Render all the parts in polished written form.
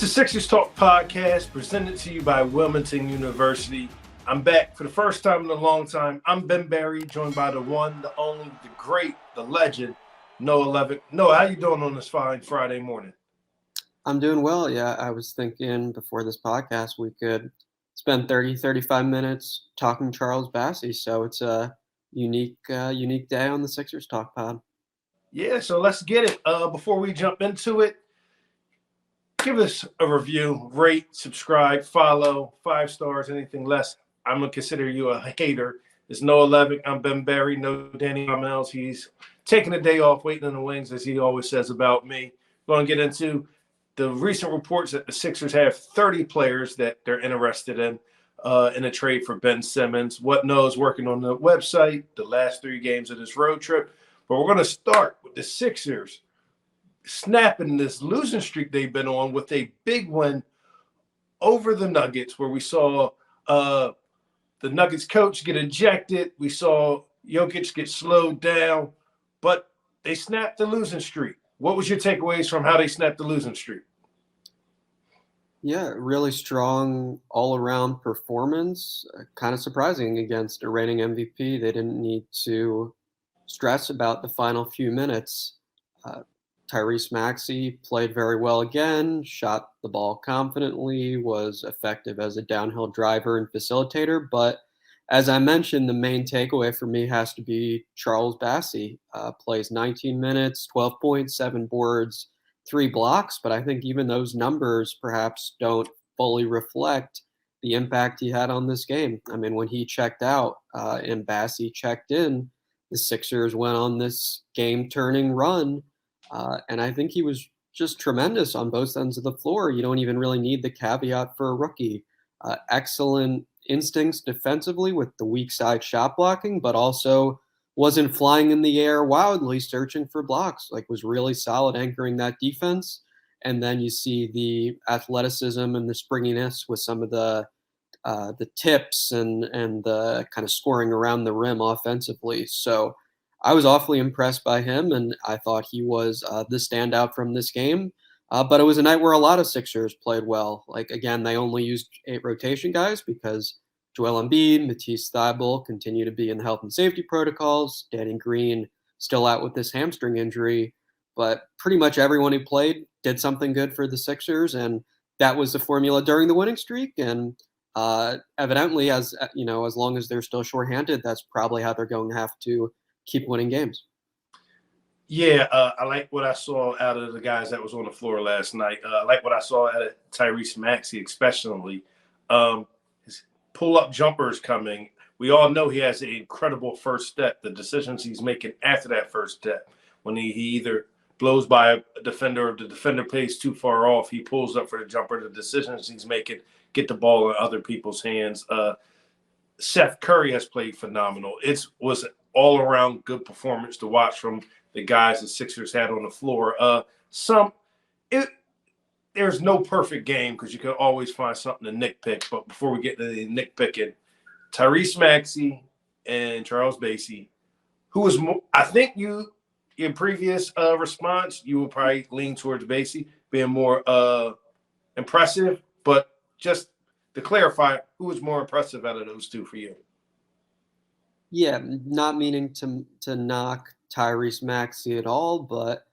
It's the Sixers Talk podcast presented to you by Wilmington University. I'm back for the first time in a long time. I'm Ben Berry, joined by the one, the only, the great, the legend, Noah Levick. Noah, how you doing on this fine Friday morning? I'm doing well. Yeah, I was thinking before this podcast we could spend 35 minutes talking Charles Bassey. So it's a unique day on the Sixers Talk pod. Yeah, so let's get it. Before we jump into it, give us a review, rate, subscribe, follow, 5 stars, anything less. I'm going to consider you a hater. It's Noah Levick. I'm Ben Berry. No Danny Miles. He's taking a day off, waiting in the wings, as he always says about me. We're going to get into the recent reports that the Sixers have 30 players that they're interested in a trade for Ben Simmons. What Noah's working on the website, the last 3 games of this road trip. But we're going to start with the Sixers snapping this losing streak they've been on with a big win over the Nuggets, where we saw the Nuggets coach get ejected. We saw Jokic get slowed down, but they snapped the losing streak. What was your takeaways from how they snapped the losing streak? Yeah, really strong all-around performance. Kind of surprising against a reigning MVP. They didn't need to stress about the final few minutes. Tyrese Maxey played very well again, shot the ball confidently, was effective as a downhill driver and facilitator. But as I mentioned, the main takeaway for me has to be Charles Bassey. Plays 19 minutes, 12 points, 7 boards, 3 blocks. But I think even those numbers perhaps don't fully reflect the impact he had on this game. I mean, when he checked out and Bassey checked in, the Sixers went on this game-turning run. And I think he was just tremendous on both ends of the floor. You don't even really need the caveat for a rookie. Excellent instincts defensively with the weak side shot blocking, but also wasn't flying in the air wildly searching for blocks, like was really solid anchoring that defense. And then you see the athleticism and the springiness with some of the tips and the kind of scoring around the rim offensively. So I was awfully impressed by him, and I thought he was the standout from this game. But it was a night where a lot of Sixers played well. Like, again, they only used 8 rotation guys because Joel Embiid, Matisse Thybulle continue to be in the health and safety protocols. Danny Green still out with this hamstring injury. But pretty much everyone who played did something good for the Sixers, and that was the formula during the winning streak. And evidently, as long as they're still shorthanded, that's probably how they're going to have to keep winning games. Yeah, I like what I saw out of the guys that was on the floor last night. I like what I saw out of Tyrese Maxey, especially. His pull-up jumpers coming. We all know he has an incredible first step. The decisions he's making after that first step, when he either blows by a defender or the defender plays too far off, he pulls up for the jumper. The decisions he's making get the ball in other people's hands. Seth Curry has played phenomenal. It was all-around good performance to watch from the guys the Sixers had on the floor. There's no perfect game because you can always find something to nitpick. But before we get to the nitpicking, Tyrese Maxey and Charles Bassey, who was more, I think you, in previous response, you would probably lean towards Bassey being more impressive. But just to clarify, who was more impressive out of those two for you? Yeah, not meaning to knock Tyrese Maxey at all, but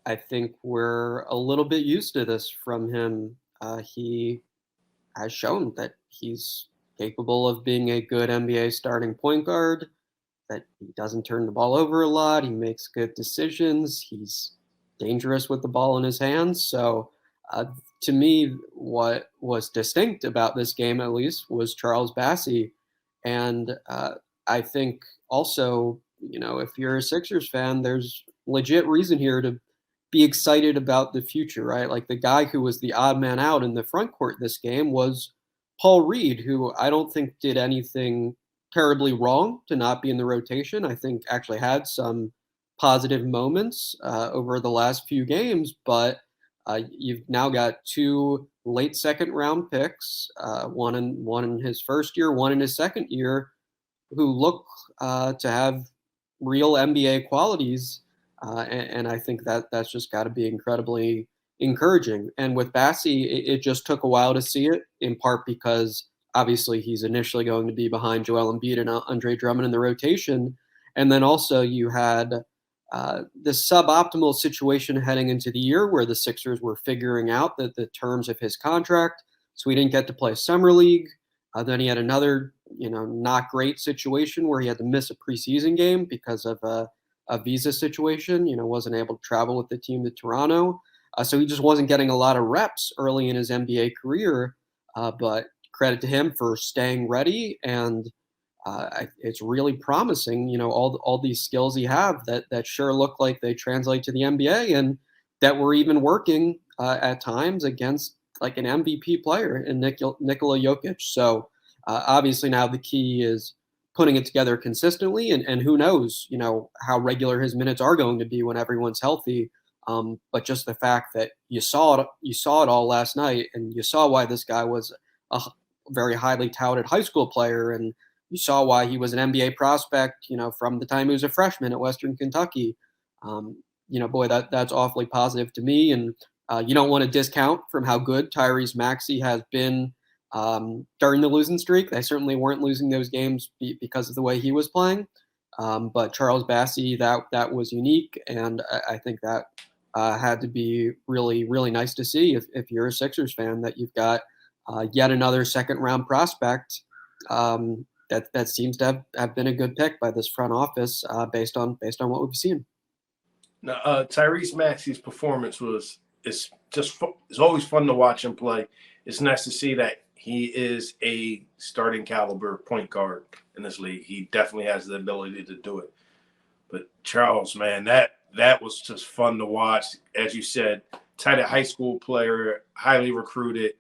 I think we're a little bit used to this from him. He has shown that he's capable of being a good NBA starting point guard, that he doesn't turn the ball over a lot. He makes good decisions. He's dangerous with the ball in his hands. So to me, what was distinct about this game, at least, was Charles Bassey. And I think also, if you're a Sixers fan, there's legit reason here to be excited about the future, right? Like, the guy who was the odd man out in the front court this game was Paul Reed, who I don't think did anything terribly wrong to not be in the rotation. I think actually had some positive moments over the last few games, but you've now got 2 late second round picks, one in his first year, one in his second year, who look to have real NBA qualities. And I think that's just got to be incredibly encouraging. And with Bassey, it just took a while to see it, in part because obviously he's initially going to be behind Joel Embiid and Andre Drummond in the rotation. And then also you had this suboptimal situation heading into the year where the Sixers were figuring out the terms of his contract. So he didn't get to play Summer League. Then he had another, not great situation where he had to miss a preseason game because of a visa situation, wasn't able to travel with the team to Toronto. So he just wasn't getting a lot of reps early in his NBA career. But credit to him for staying ready. And it's really promising, all these skills he have that sure look like they translate to the NBA and that were even working at times against like an MVP player in Nikola Jokic. So obviously now the key is putting it together consistently, and who knows, how regular his minutes are going to be when everyone's healthy. But just the fact that you saw it all last night, and you saw why this guy was a very highly touted high school player, and you saw why he was an NBA prospect, from the time he was a freshman at Western Kentucky. Boy, that's awfully positive to me. And you don't want to discount from how good Tyrese Maxey has been during the losing streak. They certainly weren't losing those games because of the way he was playing. But Charles Bassey, that was unique, and I think that had to be really, really nice to see if you're a Sixers fan, that you've got yet another second-round prospect that seems to have been a good pick by this front office based on what we've seen. Now, Tyrese Maxey's performance it's always fun to watch him play. It's nice to see that he is a starting caliber point guard in this league. He definitely has the ability to do it. But Charles, man, that was just fun to watch. As you said, tight high school player, highly recruited.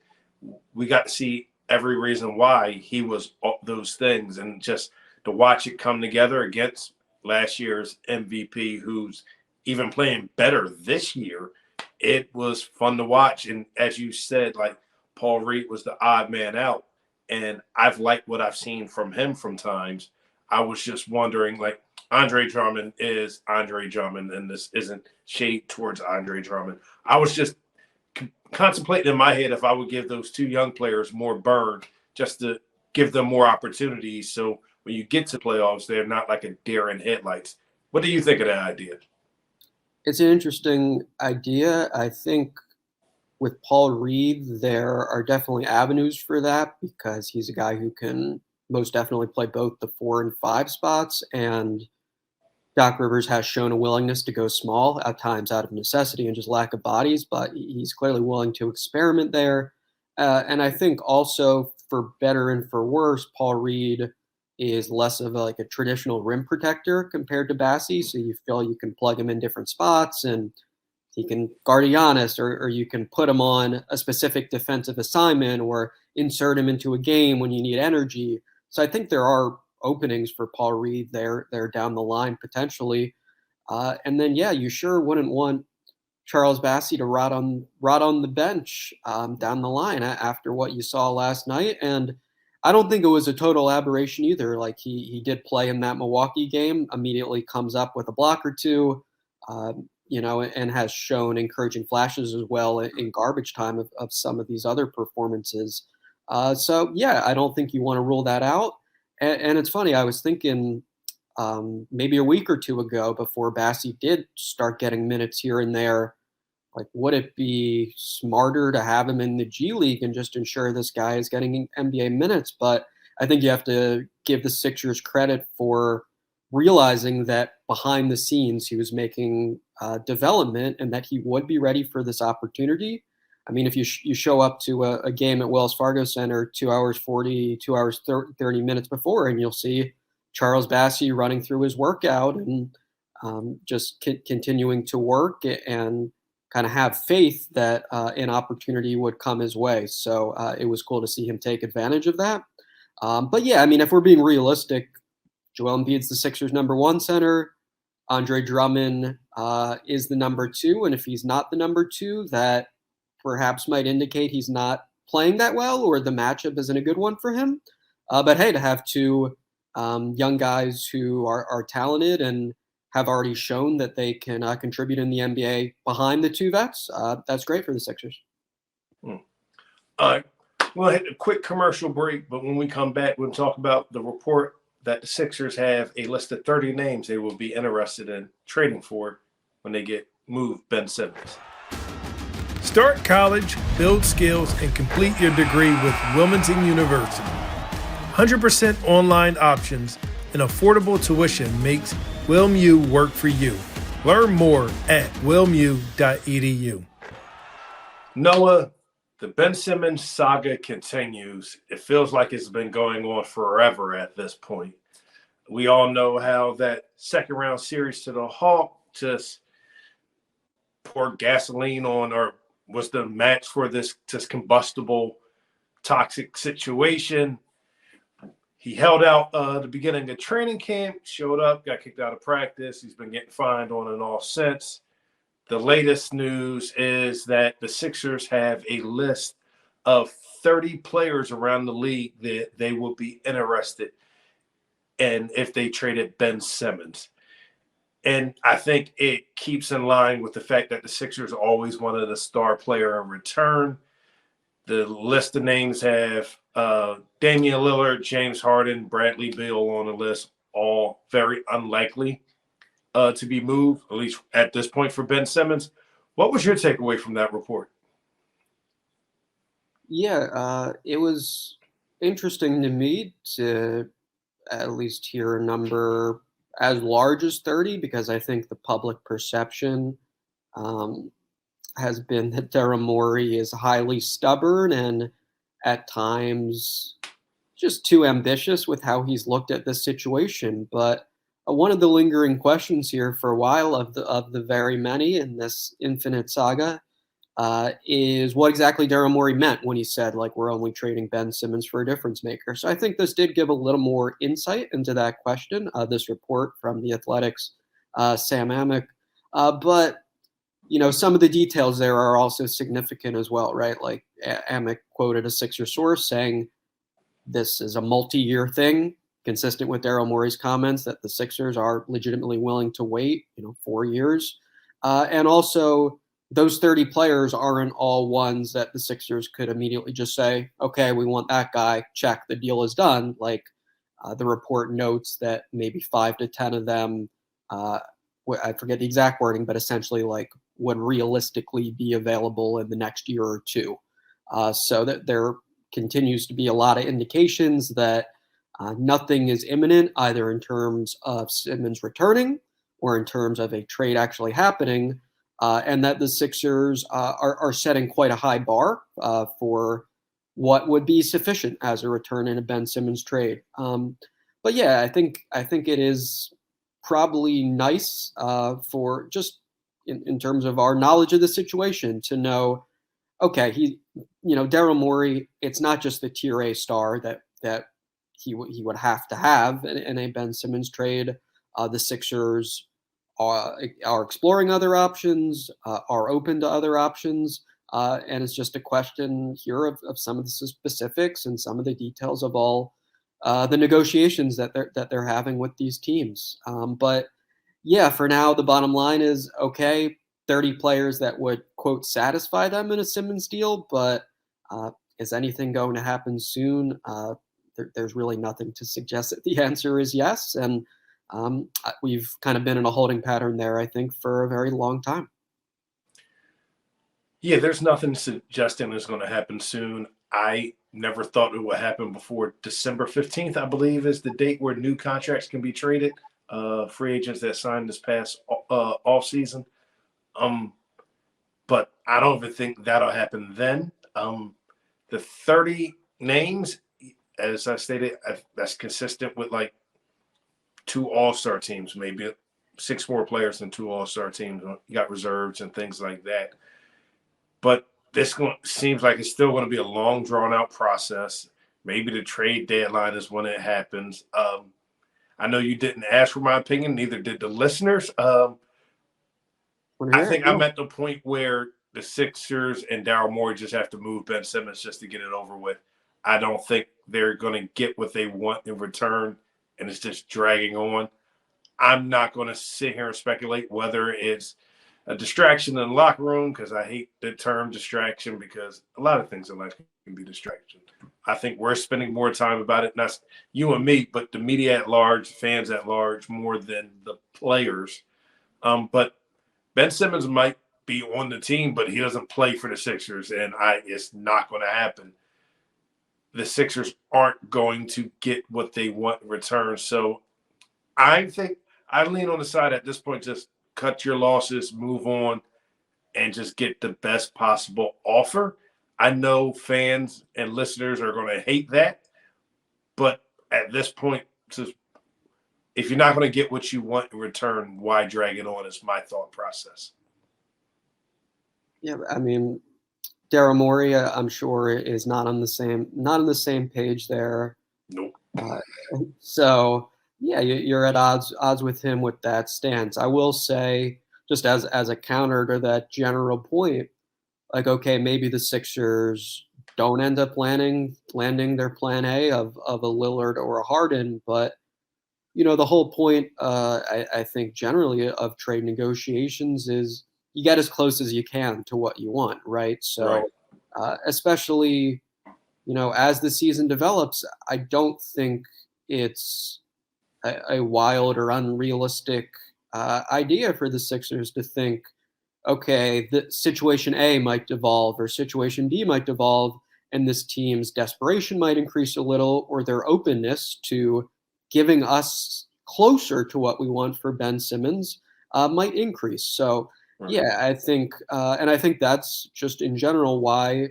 We got to see every reason why he was all those things, and just to watch it come together against last year's MVP, who's even playing better this year. It was fun to watch. And as you said, like, Paul Reed was the odd man out, and I've liked what I've seen from him from times. I was just wondering, like, Andre Drummond is Andre Drummond, and this isn't shade towards Andre Drummond. I was just contemplating in my head if I would give those two young players more burn, just to give them more opportunities, so when you get to playoffs, they're not like a deer in headlights. What do you think of that idea? It's an interesting idea. I think with Paul Reed, there are definitely avenues for that because he's a guy who can most definitely play both the 4 and 5 spots. And Doc Rivers has shown a willingness to go small at times out of necessity and just lack of bodies, but he's clearly willing to experiment there. And I think also, for better and for worse, Paul Reed is less of a traditional rim protector compared to Bassey. So you feel you can plug him in different spots, and he can guard a Giannis, or you can put him on a specific defensive assignment or insert him into a game when you need energy. So I think there are openings for Paul Reed there down the line potentially. And then, yeah, you sure wouldn't want Charles Bassey to rot on the bench down the line after what you saw last night. And I don't think it was a total aberration either. Like, he did play in that Milwaukee game, immediately comes up with a block or two, and has shown encouraging flashes as well in garbage time of some of these other performances. So, yeah, I don't think you want to rule that out. And it's funny, I was thinking maybe a week or two ago, before Bassey did start getting minutes here and there, like, would it be smarter to have him in the G League and just ensure this guy is getting NBA minutes? But I think you have to give the Sixers credit for realizing that behind the scenes he was making development, and that he would be ready for this opportunity. I mean, if you show up to a game at Wells Fargo Center 2 hours 40, 2 hours 30 minutes before, and you'll see Charles Bassey running through his workout and just continuing to work and kind of have faith that an opportunity would come his way. So it was cool to see him take advantage of that. But yeah, I mean, if we're being realistic, Joel Embiid's the Sixers' number 1 center. Andre Drummond is the number 2. And if he's not the number 2, that perhaps might indicate he's not playing that well, or the matchup isn't a good one for him. But hey, to have 2 young guys who are talented and have already shown that they can contribute in the NBA behind the two vets. That's great for the Sixers. We'll hit a quick commercial break, but when we come back, we'll talk about the report that the Sixers have a list of 30 names they will be interested in trading for when they get moved Ben Simmons. Start college, build skills, and complete your degree with Wilmington University. 100% online options and affordable tuition makes WilmU work for you. Learn more at wilmu.edu. Noah, the Ben Simmons saga continues. It feels like it's been going on forever at this point. We all know how that second round series to the Hawks just poured gasoline on, or was the match for this just combustible, toxic situation. He held out the beginning of training camp, showed up, got kicked out of practice. He's been getting fined on and off since. The latest news is that the Sixers have a list of 30 players around the league that they will be interested in if they traded Ben Simmons. And I think it keeps in line with the fact that the Sixers always wanted a star player in return. The list of names have Damian Lillard, James Harden, Bradley Beal on the list, all very unlikely to be moved, at least at this point for Ben Simmons. What was your takeaway from that report? Yeah, it was interesting to me to at least hear a number as large as 30, because I think the public perception has been that Daryl Morey is highly stubborn and at times just too ambitious with how he's looked at this situation. But one of the lingering questions here for a while of the very many in this infinite saga is what exactly Daryl Morey meant when he said, like, we're only trading Ben Simmons for a difference maker. So I think this did give a little more insight into that question, this report from The Athletic's Sam Amick. But, you know, some of the details there are also significant as well, right? Like Amick quoted a Sixer source saying this is a multi-year thing, consistent with Daryl Morey's comments that the Sixers are legitimately willing to wait, 4 years. And also, those 30 players aren't all ones that the Sixers could immediately just say, okay, we want that guy, check, the deal is done. Like the report notes that maybe 5 to 10 of them, I forget the exact wording, but essentially like would realistically be available in the next year or two. So that there continues to be a lot of indications that nothing is imminent, either in terms of Simmons returning or in terms of a trade actually happening. And that the Sixers are setting quite a high bar for what would be sufficient as a return in a Ben Simmons trade. But yeah, I think it is probably nice for just in terms of our knowledge of the situation to know, okay, Daryl Morey, it's not just the tier A star that he would have to have in a Ben Simmons trade. The Sixers are exploring other options, are open to other options, and it's just a question here of some of the specifics and some of the details of all the negotiations that they're having with these teams. But yeah, for now, the bottom line is, okay, 30 players that would, quote, satisfy them in a Simmons deal, but is anything going to happen soon? There's really nothing to suggest that the answer is yes, and we've kind of been in a holding pattern there, I think, for a very long time. Yeah, there's nothing suggesting it's going to happen soon. I never thought it would happen before December 15th, I believe, is the date where new contracts can be traded. Free agents that signed this past off season. But I don't even think that'll happen then. The 30 names, as I stated, that's consistent with like 2 all-star teams, maybe 6 more players than 2 all-star teams. You got reserves and things like that. But this seems like it's still going to be a long, drawn-out process. Maybe the trade deadline is when it happens. I know you didn't ask for my opinion, neither did the listeners. I think I'm at the point where the Sixers and Daryl Morey just have to move Ben Simmons just to get it over with. I don't think they're going to get what they want in return, and it's just dragging on. I'm not going to sit here and speculate whether it's a distraction in the locker room, because I hate the term distraction, because a lot of things in life can be distraction. I think we're spending more time about it, not you and me, but the media at large, fans at large, more than the players. But Ben Simmons might be on the team, but he doesn't play for the Sixers, and it's not going to happen. The Sixers aren't going to get what they want in return. So I think I lean on the side at this point, just cut your losses, move on, and just get the best possible offer. I know fans and listeners are going to hate that, but at this point, just, if you're not going to get what you want in return, why drag it on is my thought process. Yeah, I mean, Daryl Morey, I'm sure, is not on the same page there. Nope. So yeah, you're at odds with him with that stance. I will say, just as a counter to that general point, like, okay, maybe the Sixers don't end up landing their plan A of a Lillard or a Harden, but the whole point, I think generally of trade negotiations is you get as close as you can to what you want, right? So, right. Especially, as the season develops, I don't think it's a wild or unrealistic idea for the Sixers to think, okay, the situation A might devolve or situation B might devolve, and this team's desperation might increase a little, or their openness to giving us closer to what we want for Ben Simmons might increase. So, yeah, I think, and I think that's just in general why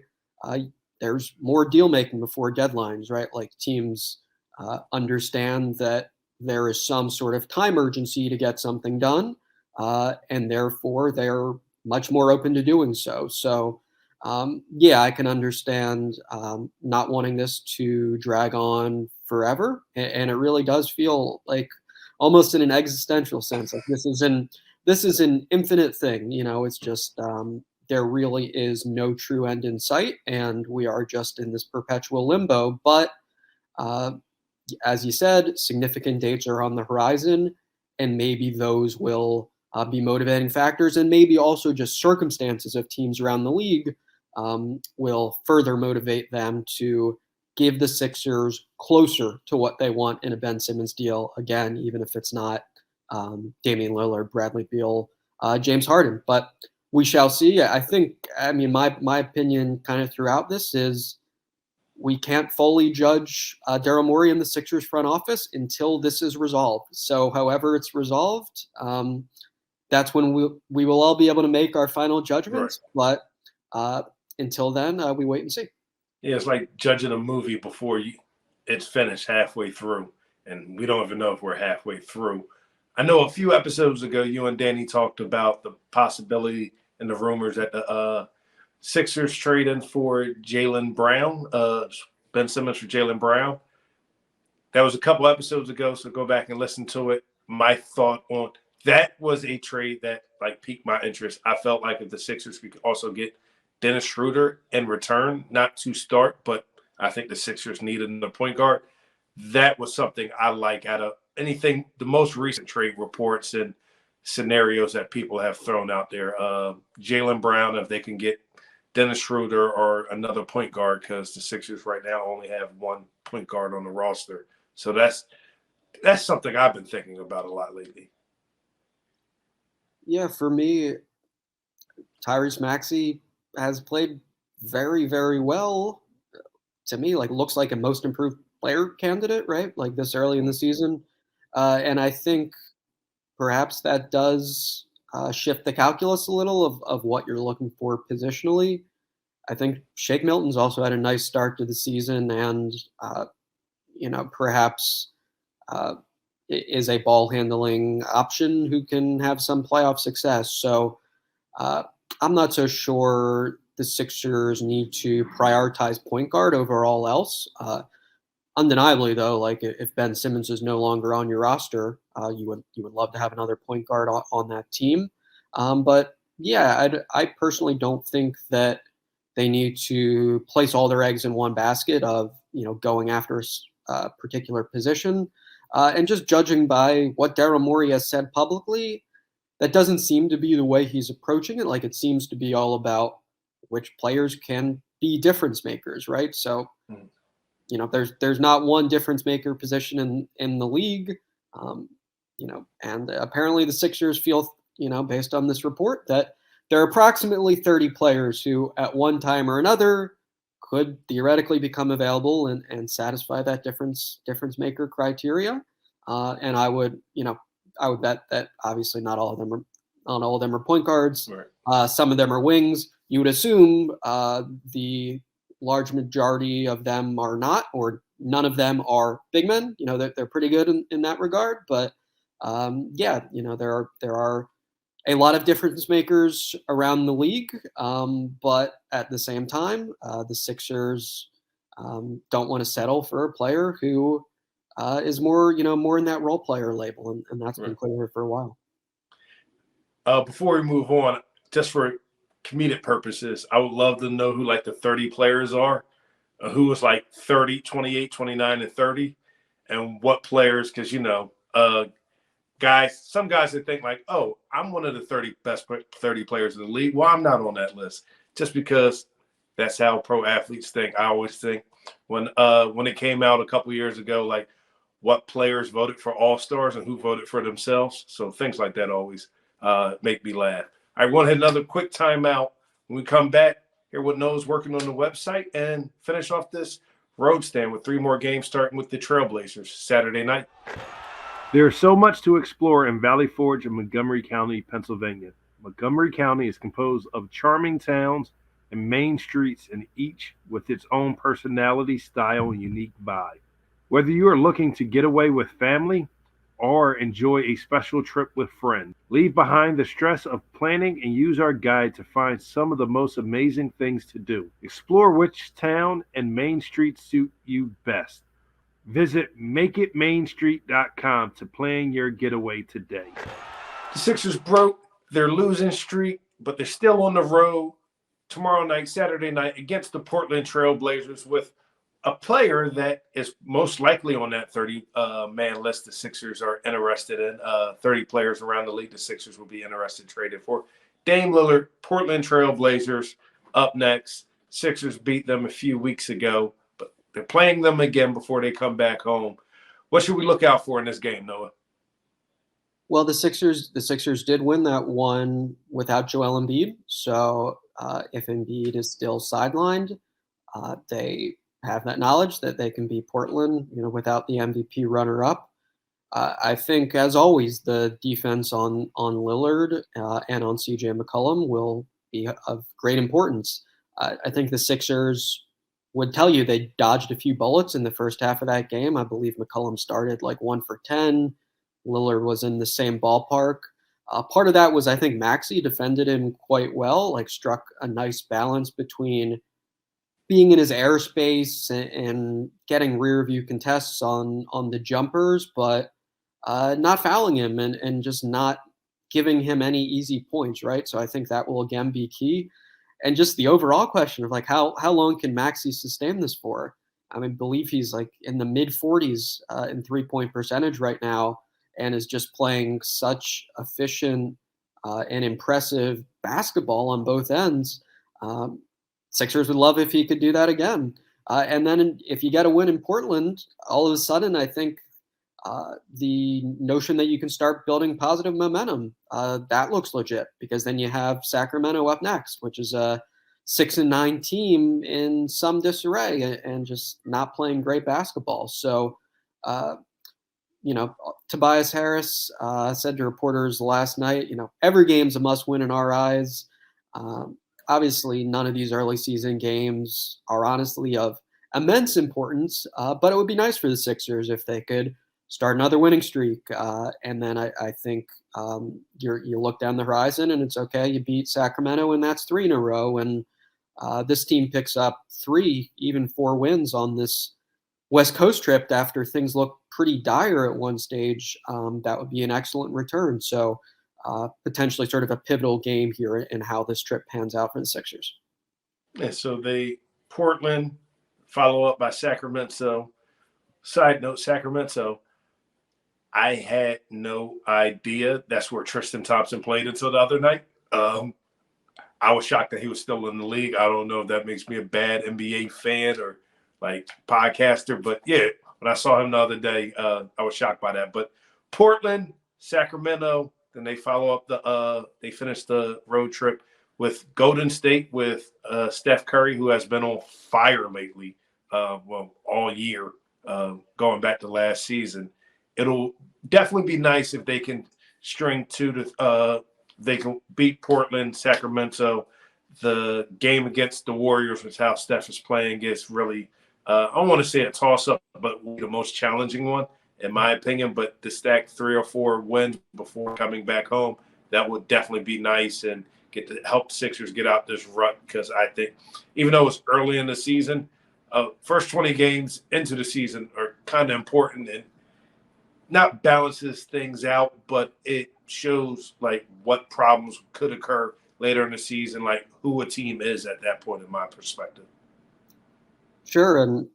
there's more deal making before deadlines, right? Like, teams understand that there is some sort of time urgency to get something done, and therefore they're much more open to doing so. So, yeah, I can understand not wanting this to drag on forever, and it really does feel like, almost in an existential sense, like this is an infinite thing. It's just there really is no true end in sight, and we are just in this perpetual limbo. But as you said, significant dates are on the horizon, and maybe those will be motivating factors, and maybe also just circumstances of teams around the league will further motivate them to give the Sixers closer to what they want in a Ben Simmons deal, again, even if it's not Damian Lillard, Bradley Beal, James Harden. But we shall see. I mean, my opinion kind of throughout this is we can't fully judge Daryl Morey and the Sixers front office until this is resolved. So however it's resolved, that's when we will all be able to make our final judgments. Right. But until then, we wait and see. Yeah, it's like judging a movie before it's finished halfway through, and we don't even know if we're halfway through. I know a few episodes ago, you and Danny talked about the possibility and the rumors that the Sixers trading for Jaylen Brown, Ben Simmons for Jaylen Brown. That was a couple episodes ago, so go back and listen to it. My thought on that was a trade that piqued my interest. I felt like if the Sixers could also get Dennis Schroeder in return, not to start, but I think the Sixers needed another point guard. That was something I like out of anything, the most recent trade reports and scenarios that people have thrown out there. Jaylen Brown, if they can get Dennis Schroeder or another point guard, because the Sixers right now only have one point guard on the roster. So that's something I've been thinking about a lot lately. Yeah, for me, Tyrese Maxey has played very, very well. To me, looks like a most improved player candidate, right? Like this early in the season. And I think perhaps that does shift the calculus a little of what you're looking for positionally. I think Shake Milton's also had a nice start to the season, and perhaps is a ball handling option who can have some playoff success. So I'm not so sure the Sixers need to prioritize point guard over all else. Undeniably, though, if Ben Simmons is no longer on your roster, you would love to have another point guard on that team. But yeah, I personally don't think that they need to place all their eggs in one basket of going after a particular position. And just judging by what Daryl Morey has said publicly, that doesn't seem to be the way he's approaching it. Like, it seems to be all about which players can be difference makers, right? So, there's not one difference maker position in the league, and apparently the Sixers feel, based on this report, that there are approximately 30 players who, at one time or another, could theoretically become available and satisfy that difference maker criteria. And I would bet that obviously not all of them are point guards. Right. Some of them are wings. You would assume the large majority of them are not, or none of them are big men. They're pretty good in that regard. But there are a lot of difference makers around the league. But at the same time, the Sixers don't want to settle for a player who is more in that role player label, and that's been clear for a while. Before we move on, just for comedic purposes, I would love to know who like the 30 players are, who was like 30, 28, 29, and 30, and what players, because, some guys that think like, oh, I'm one of the 30 best 30 players in the league. Well, I'm not on that list just because that's how pro athletes think. I always think when it came out a couple years ago, like what players voted for All-Stars and who voted for themselves. So things like that always make me laugh. I want to hit another quick timeout. When we come back, hear what Noah's working on the website and finish off this road stand with 3 more games starting with the Trailblazers Saturday night. There is so much to explore in Valley Forge in Montgomery County, Pennsylvania. Montgomery County is composed of charming towns and main streets, and each with its own personality, style, and unique vibe. Whether you are looking to get away with family or enjoy a special trip with friends, leave behind the stress of planning and use our guide to find some of the most amazing things to do. Explore which town and main street suit you best. Visit makeitmainstreet.com to plan your getaway today. The Sixers broke their losing streak, but they're still on the road tomorrow night, Saturday night, against the Portland Trailblazers with a player that is most likely on that 30-man list the Sixers are interested in. 30 players around the league the Sixers will be interested in trading for. Dame Lillard, Portland Trailblazers up next. Sixers beat them a few weeks ago, but they're playing them again before they come back home. What should we look out for in this game, Noah? Well, the Sixers did win that one without Joel Embiid. So if Embiid is still sidelined, they have that knowledge that they can beat Portland, without the MVP runner-up. I think, as always, the defense on Lillard and on CJ McCollum will be of great importance. I think the Sixers would tell you they dodged a few bullets in the first half of that game. I believe McCollum started like 1 for 10. Lillard was in the same ballpark. Part of that was, I think, Maxey defended him quite well, like struck a nice balance between being in his airspace and getting rear view contests on the jumpers, but not fouling him and just not giving him any easy points, right? So I think that will again be key. And just the overall question of like how long can Maxey sustain this for? I believe he's like in the mid 40s in 3-point percentage right now, and is just playing such efficient and impressive basketball on both ends. Sixers would love if he could do that again. And then if you get a win in Portland, all of a sudden, I think the notion that you can start building positive momentum, that looks legit, because then you have Sacramento up next, which is a 6-9 team in some disarray and just not playing great basketball. So, Tobias Harris said to reporters last night, every game's a must win in our eyes. Obviously, none of these early season games are honestly of immense importance, but it would be nice for the Sixers if they could start another winning streak. And then I think you look down the horizon and it's okay. You beat Sacramento and that's 3 in a row. And this team picks up 3, even 4 wins on this West Coast trip after things look pretty dire at one stage. That would be an excellent return. So potentially sort of a pivotal game here in how this trip pans out for the Sixers. And so Portland follow up by Sacramento. Side note, Sacramento, I had no idea that's where Tristan Thompson played until the other night. I was shocked that he was still in the league. I don't know if that makes me a bad NBA fan or like podcaster, but yeah, when I saw him the other day, I was shocked by that. But Portland, Sacramento, then they follow up they finish the road trip with Golden State with Steph Curry, who has been on fire lately, all year, going back to last season. It'll definitely be nice if they can string they can beat Portland, Sacramento. The game against the Warriors, which how Steph is playing, is really, I don't want to say a toss-up, but the most challenging one, in my opinion. But to stack 3 or 4 wins before coming back home, that would definitely be nice and get to help the Sixers get out this rut, because I think even though it's early in the season, first 20 games into the season are kind of important and not balances things out, but it shows like what problems could occur later in the season, like who a team is at that point, in my perspective. Sure, and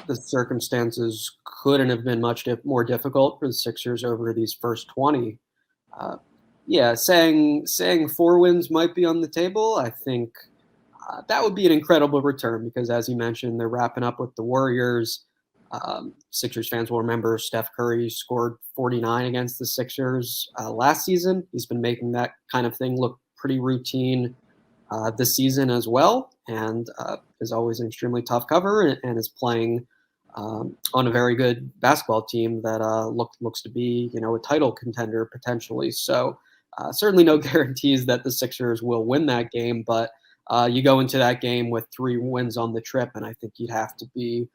the circumstances couldn't have been much more difficult for the Sixers over these first 20. Saying 4 wins might be on the table, I think that would be an incredible return, because as you mentioned, they're wrapping up with the Warriors. Sixers fans will remember Steph Curry scored 49 against the Sixers last season. He's been making that kind of thing look pretty routine this season as well, and is always an extremely tough cover and is playing on a very good basketball team that looks to be, a title contender potentially. So certainly no guarantees that the Sixers will win that game, but you go into that game with 3 wins on the trip, and I think you'd have to be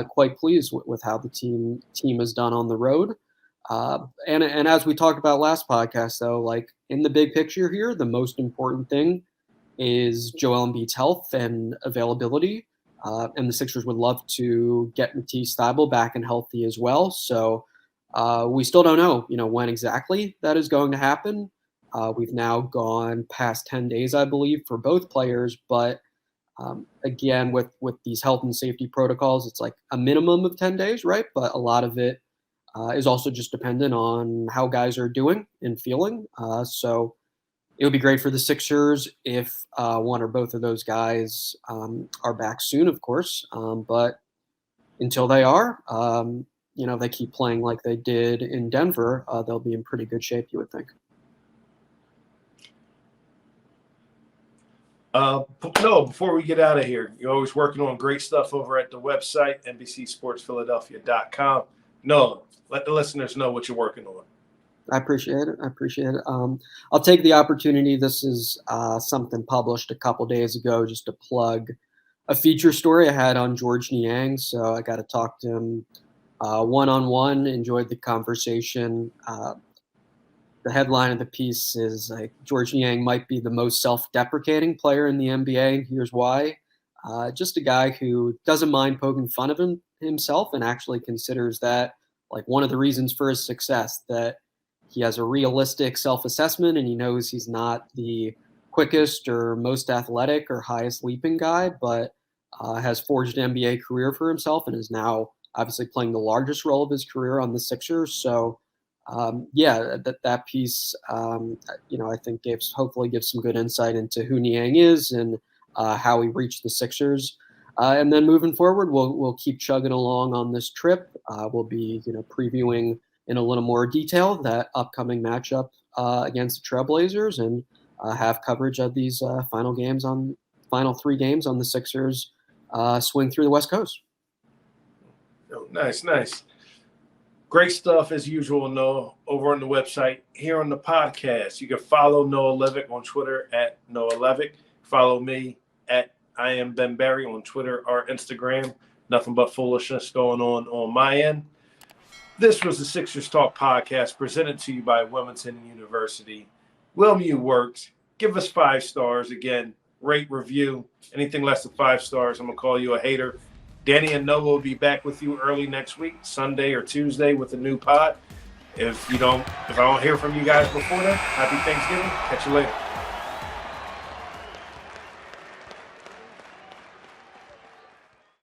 quite pleased with how the team has done on the road. And as we talked about last podcast, though, like in the big picture here, the most important thing is Joel Embiid's health and availability. And the Sixers would love to get Matisse Thybulle back and healthy as well. So we still don't know, when exactly that is going to happen. We've now gone past 10 days, I believe, for both players, but again, with these health and safety protocols, it's like a minimum of 10 days, right? But a lot of it is also just dependent on how guys are doing and feeling. So it would be great for the Sixers if one or both of those guys are back soon, of course. But until they are, they keep playing like they did in Denver, they'll be in pretty good shape, you would think. No, before we get out of here, you're always working on great stuff over at the website, NBCSportsPhiladelphia.com. No, let the listeners know what you're working on. I appreciate it. I'll take the opportunity. This is something published a couple days ago, just to plug a feature story I had on Georges Niang. So I got to talk to him one-on-one, enjoyed the conversation. The headline of the piece is like Georges Niang might be the most self-deprecating player in the NBA. Here's why. Just a guy who doesn't mind poking fun of himself and actually considers that like one of the reasons for his success, that he has a realistic self-assessment and he knows he's not the quickest or most athletic or highest leaping guy, but has forged an NBA career for himself and is now obviously playing the largest role of his career on the Sixers. So that piece, I think hopefully gives some good insight into who Niang is and how he reached the Sixers. And then moving forward, we'll keep chugging along on this trip. We'll be, previewing in a little more detail that upcoming matchup against the Trailblazers and have coverage of these final 3 games on the Sixers swing through the West Coast. Oh, nice. Great stuff as usual, Noah, over on the website. Here on the podcast, you can follow Noah Levick on Twitter at Noah Levick. Follow me at I am Ben Berry on Twitter or Instagram. Nothing but foolishness going on my end. This was the Sixers Talk podcast presented to you by Wilmington University. WilMU works. Give us 5 stars. Again, rate, review. Anything less than 5 stars, I'm going to call you a hater. Danny and Noah will be back with you early next week, Sunday or Tuesday, with a new pod. If I don't hear from you guys before then, happy Thanksgiving. Catch you later.